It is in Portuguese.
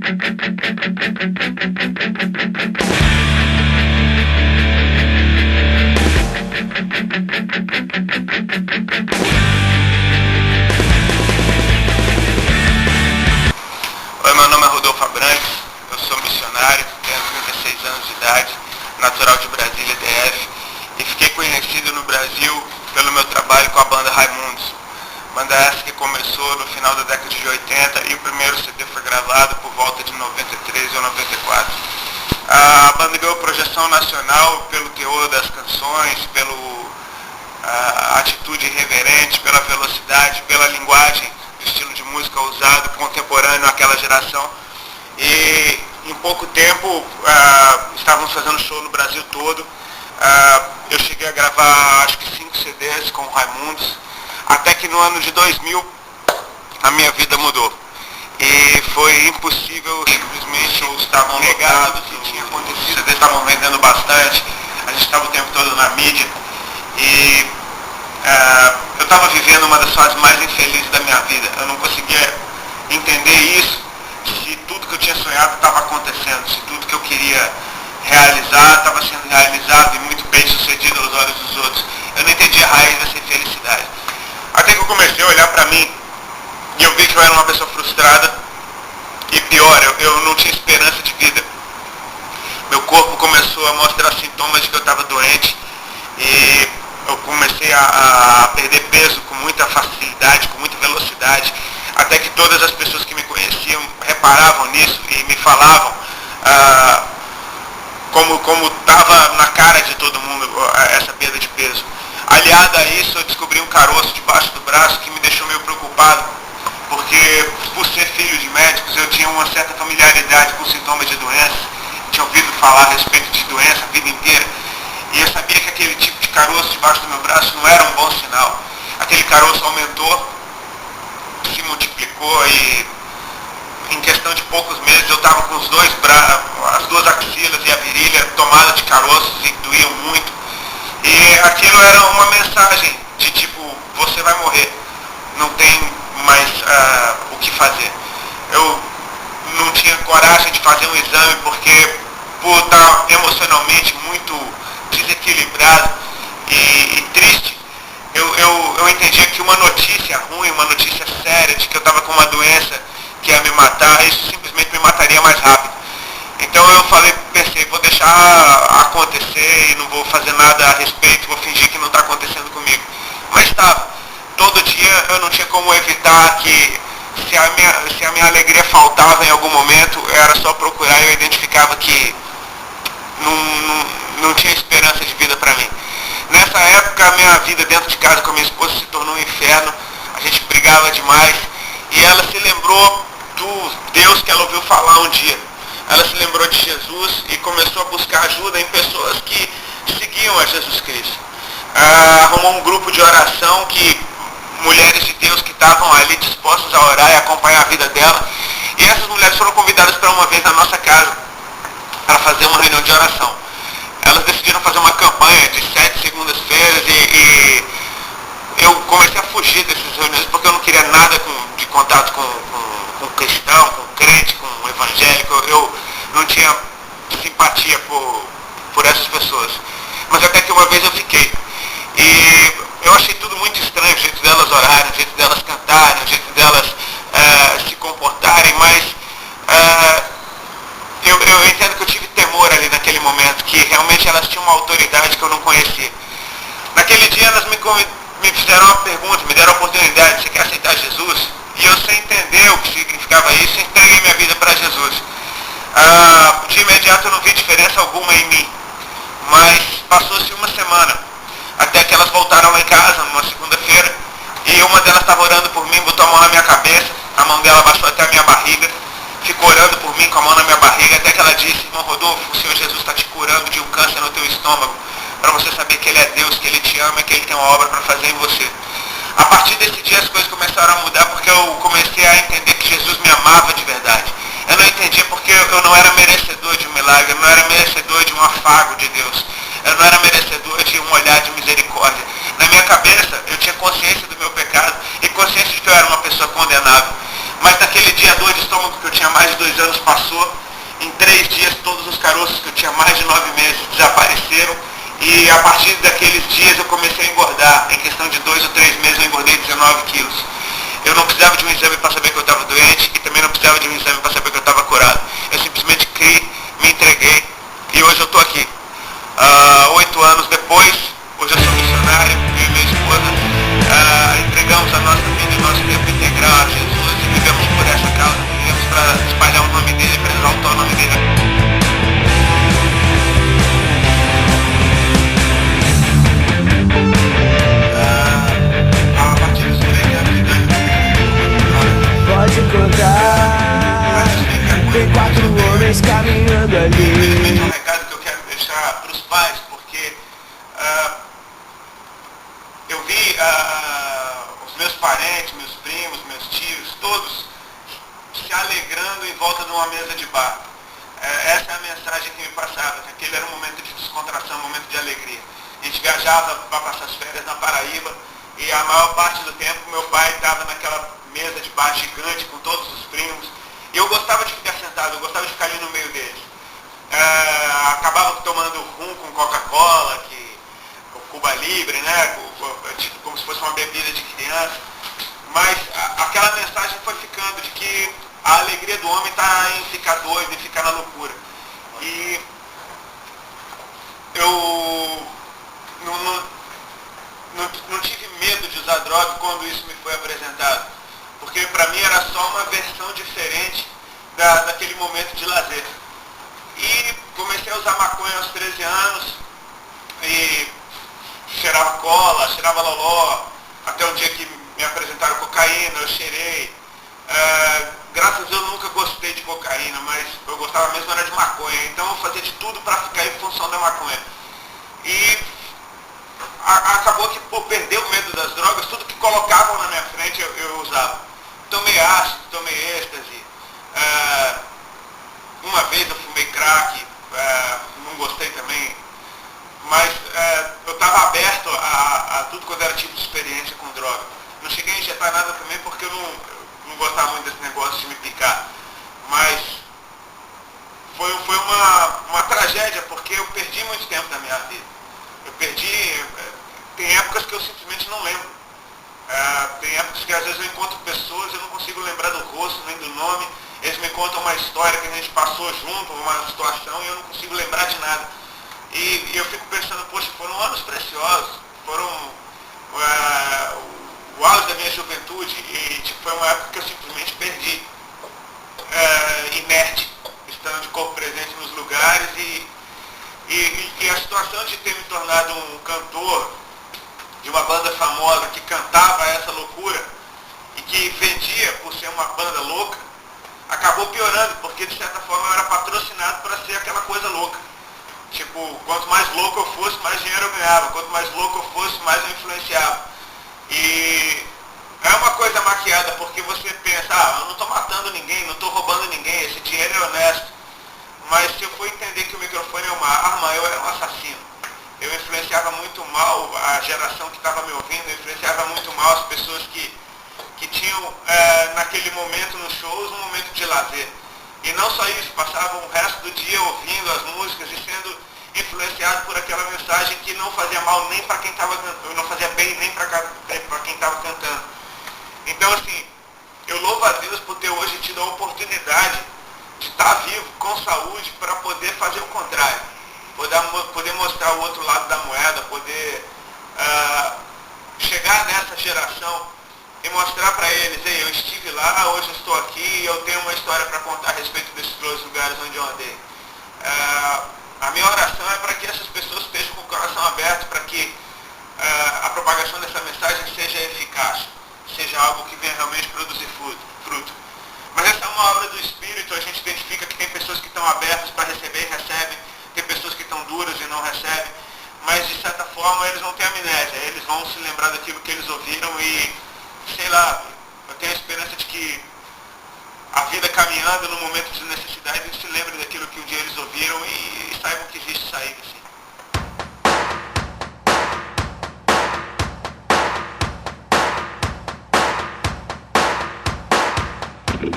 Oi, meu nome é Rodolfo Abrantes, eu sou missionário, tenho 36 anos de idade, natural de Brasília, DF, e fiquei conhecido no Brasil pelo meu trabalho com a banda Raimundos. Banda essa que começou no final da década de 80 e o primeiro CD foi gravado por volta de 93 ou 94. A banda ganhou projeção nacional pelo teor das canções, pela atitude irreverente, pela velocidade, pela linguagem do estilo de música usado, contemporâneo naquela geração. E em pouco tempo estávamos fazendo show no Brasil todo. Eu cheguei a gravar acho que 5 CDs com o Raimundos, até que no ano de 2000 a minha vida mudou. E foi impossível, simplesmente shows estavam negados, o que tinha acontecido, os CDs estavam vendendo bastante, a gente estava o tempo todo na mídia. E eu estava vivendo uma das fases mais infelizes da minha vida. Eu não conseguia entender isso, se tudo que eu tinha sonhado estava acontecendo, se tudo que eu queria realizar estava sendo realizado e muito bem sucedido aos olhos dos outros. Eu não entendia a raiz dessa infelicidade. Até que eu comecei a olhar para mim e eu vi que eu era uma pessoa frustrada e pior, eu não tinha esperança de vida. Meu corpo começou a mostrar sintomas de que eu estava doente e eu comecei a perder peso com muita facilidade, com muita velocidade, até que todas as pessoas que me conheciam reparavam nisso e me falavam como estava na cara de todo mundo essa perda de peso. Aliado a isso, eu descobri um caroço debaixo do braço que me deixou meio preocupado, porque por ser filho de médicos eu tinha uma certa familiaridade com sintomas de doença, tinha ouvido falar a respeito de doença a vida inteira, e eu sabia que aquele tipo de caroço debaixo do meu braço não era um bom sinal. Aquele caroço aumentou, se multiplicou e em questão de poucos meses eu estava com os dois braços, as duas axilas e a virilha tomada de caroços e doíam muito. E aquilo era uma mensagem de tipo, você vai morrer, não tem mais o que fazer. Eu não tinha coragem de fazer um exame porque por estar emocionalmente muito desequilibrado e triste, eu entendia que uma notícia ruim, uma notícia séria de que eu estava com uma doença que ia me matar, isso simplesmente me mataria mais rápido. Então eu pensei, vou deixar acontecer e não vou fazer nada a respeito, vou fingir que não está acontecendo comigo. Mas estava. Todo dia eu não tinha como evitar que, se a minha alegria faltava em algum momento, era só procurar e eu identificava que não tinha esperança de vida para mim. Nessa época a minha vida dentro de casa com a minha esposa se tornou um inferno, a gente brigava demais e ela se lembrou do Deus que ela ouviu falar um dia. Ela se lembrou de Jesus e começou a buscar ajuda em pessoas que seguiam a Jesus Cristo. Arrumou um grupo de oração que mulheres de Deus que estavam ali dispostas a orar e acompanhar a vida dela. E essas mulheres foram convidadas para uma vez na nossa casa para fazer uma reunião de oração. Elas decidiram fazer uma campanha de 7 segundas-feiras e eu comecei a fugir dessas reuniões porque eu não queria nada de contato com cristão, com crente, com evangélico. Eu não tinha simpatia por essas pessoas. Mas até que uma vez eu fiquei. E eu achei tudo muito estranho, o jeito delas orarem, o jeito delas cantarem, o jeito delas se comportarem, mas eu entendo que eu tive temor ali naquele momento, que realmente elas tinham uma autoridade que eu não conhecia. Naquele dia elas me fizeram uma pergunta, me deram a oportunidade, você quer aceitar Jesus? E eu, sem entender o que significava isso, entreguei minha vida para Jesus. De imediato eu não vi diferença alguma em mim, mas passou-se uma semana, até que elas voltaram lá em casa, numa segunda-feira, e uma delas estava orando por mim, botou a mão na minha cabeça, a mão dela baixou até a minha barriga, ficou orando por mim com a mão na minha barriga, até que ela disse, irmão Rodolfo, o Senhor Jesus está te curando de um câncer no teu estômago, para você saber que Ele é Deus, que Ele te ama e que Ele tem uma obra para fazer em você. A partir desse dia as coisas começaram a mudar porque eu comecei a entender que Jesus me amava de verdade. Eu não entendia porque eu não era merecedor de um milagre, eu não era merecedor de um afago de Deus, eu não era merecedor de um olhar de misericórdia. Na minha cabeça eu tinha consciência do meu pecado e consciência de que eu era uma pessoa condenável. Mas naquele dia a dor de estômago que eu tinha mais de 2 anos passou. Em 3 dias todos os caroços que eu tinha mais de 9 meses desapareceram. E a partir daqueles dias eu comecei a engordar. Em questão de 2 ou 3 meses eu engordei 19 quilos. Eu não precisava de um exame para saber que eu estava doente e também não precisava de um exame para saber que eu estava curado. Eu simplesmente criei, me entreguei e hoje eu estou aqui. 8 anos depois, hoje eu sou missionário, eu e minha esposa entregamos a nossa vida e nosso tempo integral a Jesus e vivemos por essa causa, vivemos para espalhar o nome dele, para exaltar o nome dele. Pode contar, tem 4 homens caminhando ali. Infelizmente é um recado que eu quero deixar para os pais, porque eu vi os meus parentes, meus primos, meus tios, todos se alegrando em volta de uma mesa de bar. Essa é a mensagem que me passava, que aquele era um momento de descontração, um momento de alegria. A gente viajava para passar as férias na Paraíba e a maior parte do tempo meu pai estava naquela mesa de bar gigante com todos os primos. E eu gostava de ficar sentado, eu gostava de ficar ali no meio deles. Acabava tomando rum com Coca-Cola, o Cuba Libre, né? Como se fosse uma bebida de criança. Mas aquela mensagem foi ficando de que a alegria do homem está em ficar doido, em ficar na loucura. E eu não tive medo de usar droga quando isso me foi apresentado. Porque para mim era só uma versão diferente daquele momento de lazer. E comecei a usar maconha aos 13 anos e cheirava cola, cheirava loló, até um dia que me apresentaram cocaína, eu cheirei. Graças a Deus eu nunca gostei de cocaína, mas eu gostava mesmo era de maconha, então eu fazia de tudo para ficar em função da maconha. E acabou que por perder o medo das drogas, tudo que colocavam na minha frente eu usava. Tomei ácido, tomei êxtase. Uma vez eu fumei crack, não gostei também. Mas eu estava aberto a tudo quando era tipo de experiência com droga. Não cheguei a injetar nada também porque eu não gostava muito desse negócio de me picar. Mas foi uma tragédia porque eu perdi muito tempo da minha vida. Eu perdi. Tem épocas que eu simplesmente não lembro. Tem épocas que às vezes eu encontro pessoas, eu não consigo lembrar do rosto nem do nome. Eles me contam uma história que a gente passou junto, uma situação, e eu não consigo lembrar de nada. E eu fico pensando, poxa, foram anos preciosos, foram o auge da minha juventude, e foi uma época que eu simplesmente perdi, inerte, estando de corpo presente nos lugares, e a situação de ter me tornado um cantor de uma banda famosa que cantava essa loucura e que vendia por ser uma banda louca, acabou piorando, porque de certa forma eu era patrocinado para ser aquela coisa louca. Tipo, quanto mais louco eu fosse, mais dinheiro eu ganhava. Quanto mais louco eu fosse, mais eu influenciava. E é uma coisa maquiada, porque você pensa, eu não estou matando ninguém, não estou roubando ninguém, esse dinheiro é honesto. Mas se eu for entender que o microfone é uma arma, eu era um assassino. Eu influenciava muito mal a geração que estava me ouvindo, eu influenciava muito mal as pessoas que tinham naquele momento nos shows um momento de lazer. E não só isso, passavam o resto do dia ouvindo as músicas e sendo influenciado por aquela mensagem que não fazia mal nem para quem estava cantando, não fazia bem nem para quem estava cantando. Então assim, eu louvo a Deus por ter hoje tido a oportunidade de estar vivo, com saúde, para poder fazer o contrário. Poder mostrar o outro lado da moeda, poder chegar nessa geração e mostrar para eles, ei, eu estive lá, hoje eu estou aqui e eu tenho uma história para contar a respeito desses 2 lugares onde eu andei. A minha oração é para que essas pessoas estejam com o coração aberto, para que a propagação dessa mensagem seja eficaz, seja algo que venha realmente produzir fruto. Mas essa é uma obra do Espírito, a gente identifica que tem pessoas que estão abertas para receber e recebem, tem pessoas que estão duras e não recebem, mas de certa forma eles não têm amnésia, eles vão se lembrar daquilo que eles ouviram e, sei lá, eu tenho a esperança de que a vida caminhando no momento de necessidade, eles se lembrem daquilo que um dia eles ouviram e saibam que existe saída, sim.